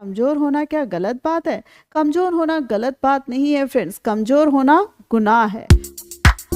कमजोर होना क्या गलत बात है? कमजोर होना गलत बात नहीं है फ्रेंड्स, कमजोर होना गुनाह है।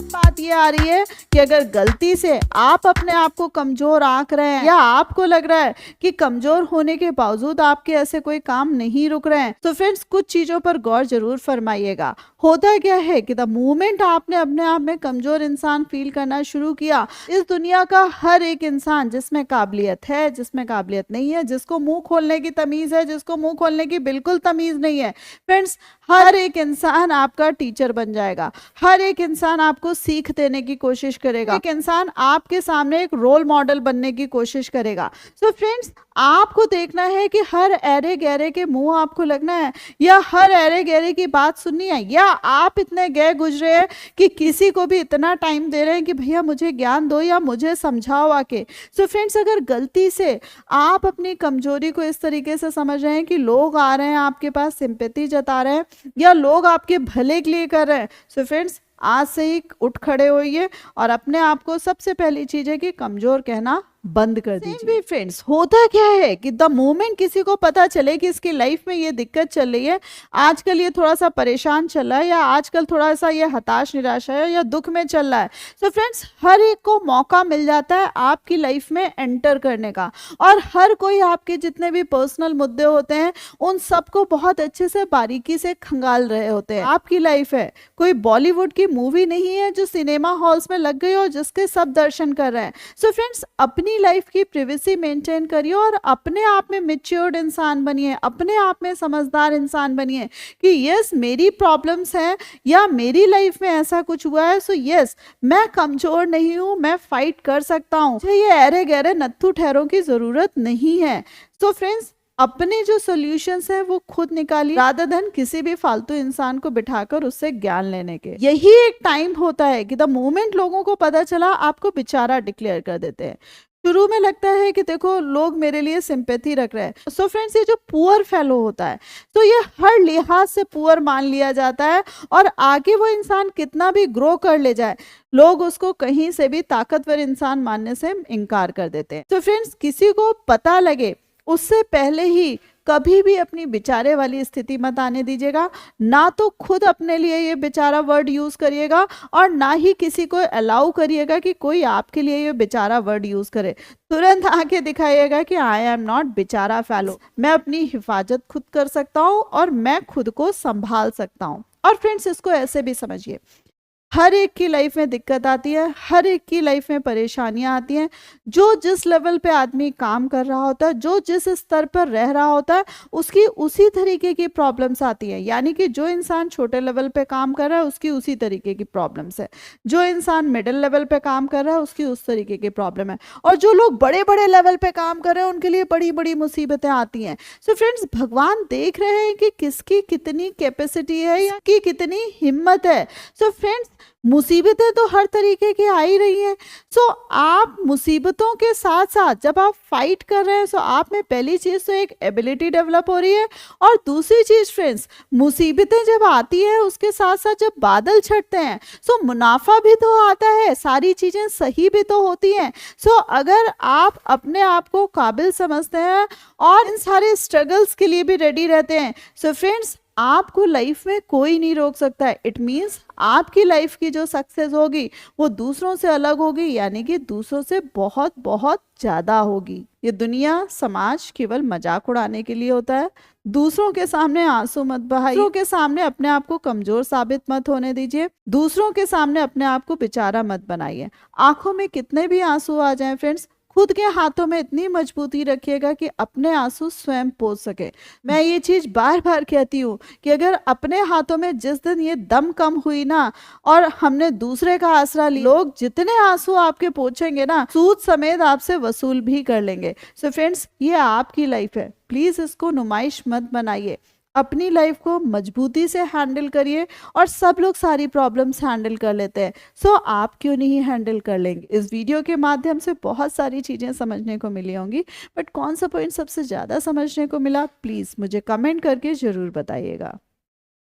बात ये आ रही है कि अगर गलती से आप अपने आप को कमजोर आंक रहे हैं या आपको लग रहा है कि कमजोर होने के बावजूद आपके ऐसे कोई काम नहीं रुक रहे हैं, तो फ्रेंड्स कुछ चीजों पर गौर जरूर फरमाइएगा। होता क्या है कि द मोमेंट आपने अपने आप में कमजोर इंसान फील करना शुरू किया, इस दुनिया का हर एक इंसान जिसमें काबिलियत है, जिसमें काबिलियत नहीं है, जिसको मुंह खोलने की तमीज है, जिसको मुंह खोलने की बिल्कुल तमीज नहीं है, फ्रेंड्स हर एक इंसान आपका टीचर बन जाएगा। हर एक इंसान आपको सीख देने की कोशिश करेगा। एक इंसान आपके सामने एक रोल मॉडल बनने की कोशिश करेगा। सो फ्रेंड्स, आपको देखना है कि हर ऐरे गहरे के मुंह आपको लगना है या हर ऐरे गहरे की बात सुननी है, या आप इतने गए गुजरे हैं कि किसी को भी इतना टाइम दे रहे हैं कि भैया मुझे ज्ञान दो या मुझे समझाओ आके। सो फ्रेंड्स, अगर गलती से आप अपनी कमजोरी को इस तरीके से समझ रहे हैं कि लोग आ रहे हैं आपके पास सिंपैथी जता रहे हैं या लोग आपके भले के लिए कर रहे हैं, सो फ्रेंड्स आज से ही उठ खड़े होइए और अपने आप को सबसे पहली चीज है कि कमजोर कहना बंद कर दीजिए। फ्रेंड्स, होता क्या है कि द मोमेंट किसी को पता चले कि इसकी लाइफ में ये दिक्कत चल रही है, आजकल ये थोड़ा सा परेशान चल रहा है या आजकल थोड़ा सा ये हताश निराशा है या दुख में चल रहा है, सो फ्रेंड्स हर एक को मौका मिल जाता है आपकी लाइफ में एंटर करने का। और हर कोई आपके जितने भी पर्सनल मुद्दे होते हैं उन सबको बहुत अच्छे से बारीकी से खंगाल रहे होते हैं। आपकी लाइफ है, कोई बॉलीवुड की मूवी नहीं है जो सिनेमा हॉल्स में लग गई और जिसके सब दर्शन कर रहे हैं। सो फ्रेंड्स, अपनी लाइफ की प्रिवेसी मेंटेन करिए और अपने आप में मैच्योर्ड इंसान बनिए, अपने आप में समझदार इंसान बनिए कि यस मेरी प्रॉब्लम्स हैं या मेरी लाइफ में ऐसा कुछ हुआ है, सो यस मैं कमजोर नहीं हूं, मैं फाइट कर सकता हूं, मुझे ये ऐरे गहरे नत्थु ठहरों की जरूरत नहीं है। सो फ्रेंड्स, अपने जो सॉल्यूशंस हैं वो खुद निकालिए रादर देन किसी भी फालतू इंसान को बिठाकर उससे ज्ञान लेने के। यही एक टाइम होता है कि द मोमेंट लोगों को पता चला आपको बेचारा डिक्लेयर कर देते हैं। शुरू में लगता है कि देखो लोग मेरे लिए सिंपैथी रख रहे हैं। सो फ्रेंड्स, ये जो पुअर फेलो होता है तो ये हर लिहाज से पुअर मान लिया जाता है और आगे वो इंसान कितना भी ग्रो कर ले जाए लोग उसको कहीं से भी ताकतवर इंसान मानने से इनकार कर देते हैं। तो फ्रेंड्स, किसी को पता लगे उससे पहले ही कभी भी अपनी बेचारे वाली स्थिति मत आने दीजिएगा। ना तो खुद अपने लिए ये बेचारा वर्ड यूज करिएगा और ना ही किसी को अलाउ करिएगा कि कोई आपके लिए ये बेचारा वर्ड यूज करे। तुरंत आके दिखाइएगा कि आई एम नॉट बेचारा फेलो, मैं अपनी हिफाजत खुद कर सकता हूँ और मैं खुद को संभाल सकता हूँ। और फ्रेंड्स, इसको ऐसे भी समझिए, हर एक की लाइफ में दिक्कत आती है, हर एक की लाइफ में परेशानियां आती हैं। जो जिस लेवल पे आदमी काम कर रहा होता है, जो जिस स्तर पर रह रहा होता है, उसकी उसी तरीके की प्रॉब्लम्स आती है। यानी कि जो इंसान छोटे लेवल पे काम कर रहा है उसकी उसी तरीके की प्रॉब्लम्स है, जो इंसान मिडिल लेवल पे काम कर रहा है उसकी उस तरीके की प्रॉब्लम है, और जो लोग बड़े बड़े लेवल पे काम कर रहे हैं उनके लिए बड़ी बड़ी मुसीबतें आती हैं। सो फ्रेंड्स, भगवान देख रहे हैं कि किसकी कितनी कैपेसिटी है या कि कितनी हिम्मत है। सो फ्रेंड्स, मुसीबतें तो हर तरीके की आ ही रही हैं। सो आप मुसीबतों के साथ साथ जब आप फाइट कर रहे हैं, सो आप में पहली चीज तो एक एबिलिटी डेवलप हो रही है, और दूसरी चीज फ्रेंड्स, मुसीबतें जब आती है उसके साथ साथ जब बादल छटते हैं सो मुनाफा भी तो आता है, सारी चीजें सही भी तो होती हैं। सो अगर आप अपने आप को काबिल समझते हैं और इन सारे स्ट्रगल्स के लिए भी रेडी रहते हैं, सो फ्रेंड्स आपको लाइफ में कोई नहीं रोक सकता है। इट मीन्स आपकी लाइफ की जो सक्सेस होगी वो दूसरों से अलग होगी, यानी कि दूसरों से बहुत बहुत ज्यादा होगी। ये दुनिया समाज केवल मजाक उड़ाने के लिए होता है। दूसरों के सामने आंसू मत बहाइए, दूसरों के सामने अपने आप को कमजोर साबित मत होने दीजिए, दूसरों के सामने अपने आप को बेचारा मत बनाइए। आंखों में कितने भी आंसू आ जाएं फ्रेंड्स, खुद के हाथों में इतनी मजबूती रखिएगा कि अपने आंसू स्वयं पोंछ सके। मैं ये चीज बार बार कहती हूँ कि अगर अपने हाथों में जिस दिन ये दम कम हुई ना और हमने दूसरे का आसरा लिया, लोग जितने आंसू आपके पोंछेंगे ना सूद समेत आपसे वसूल भी कर लेंगे। सो फ्रेंड्स, ये आपकी लाइफ है, प्लीज इसको नुमाइश मत बनाइए। अपनी लाइफ को मजबूती से हैंडल करिए, और सब लोग सारी प्रॉब्लम्स हैंडल कर लेते हैं, सो आप क्यों नहीं हैंडल कर लेंगे। इस वीडियो के माध्यम से बहुत सारी चीज़ें समझने को मिली होंगी, बट कौन सा पॉइंट सबसे ज़्यादा समझने को मिला प्लीज़ मुझे कमेंट करके ज़रूर बताइएगा।